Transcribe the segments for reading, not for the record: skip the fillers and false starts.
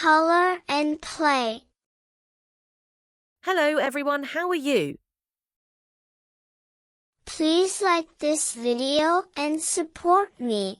color and play. Hello everyone, how are you? Please like this video and support me.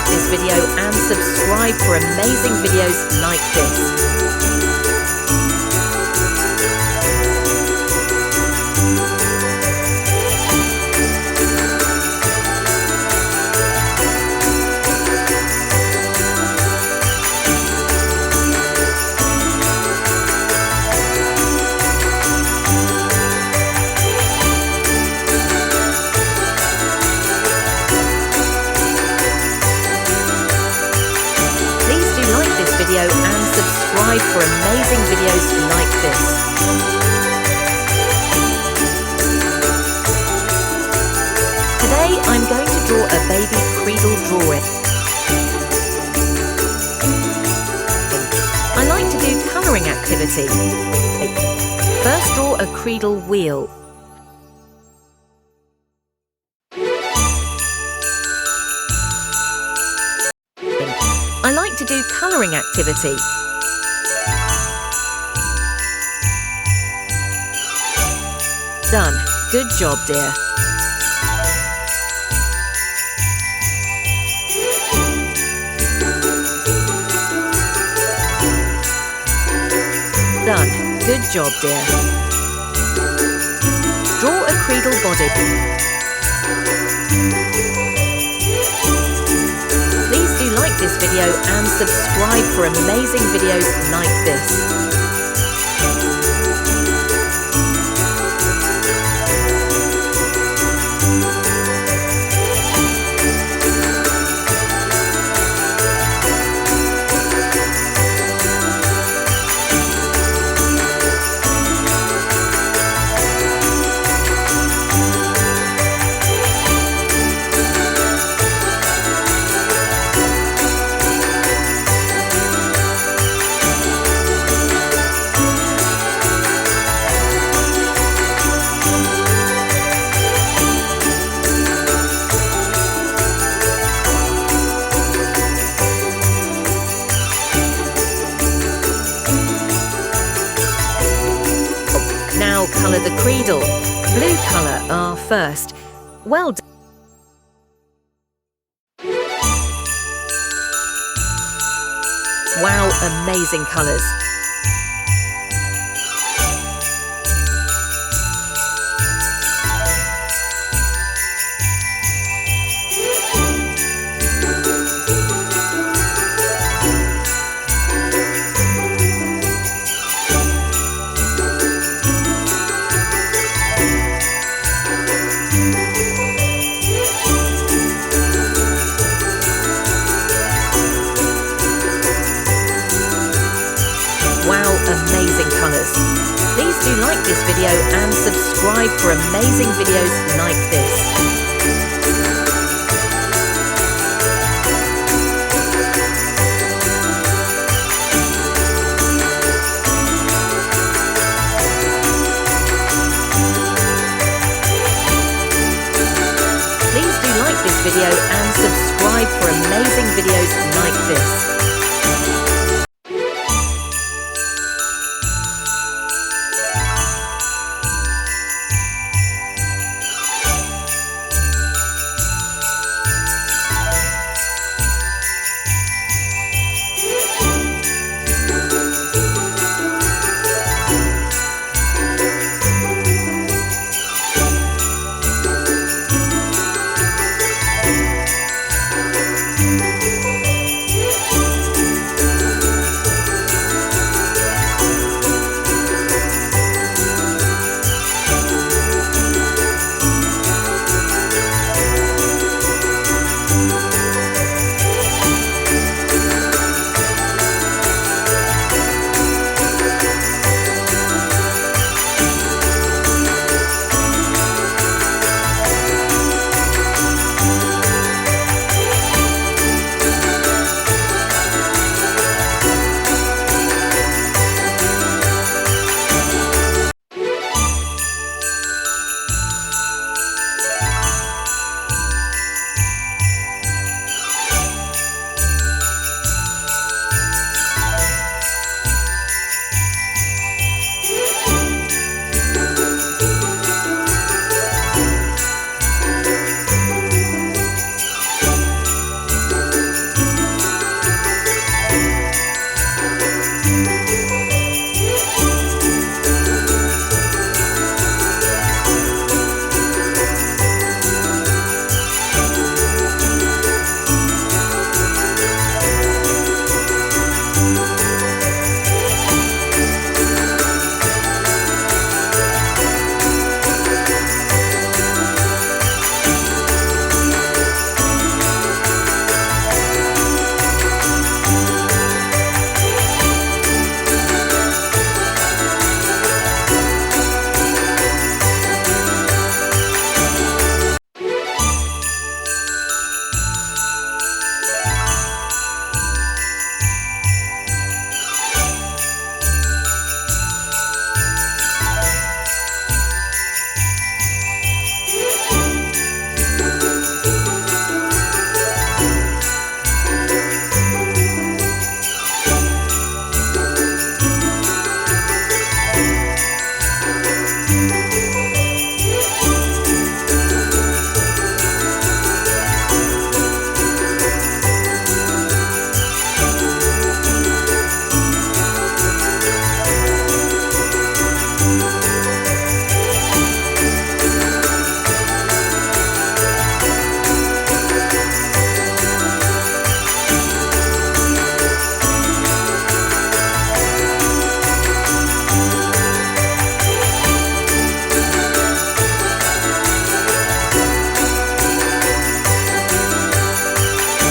This video and subscribe for amazing videos like this. And subscribe for amazing videos like this. Today I'm going to draw a baby cradle drawing. I like to do colouring activity. First draw a cradle wheel. I like to do colouring activity. Done. Good job, dear. Done. Good job, dear. Draw a cradle body. Like this video and subscribe for amazing videos like this. Now colour the cradle. Blue colour first. Well done. Wow, amazing colours. like this video and subscribe for amazing videos like this. Please do like this video and subscribe for amazing videos like this.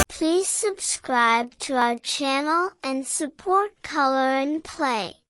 Please subscribe to our channel and support Color and Play.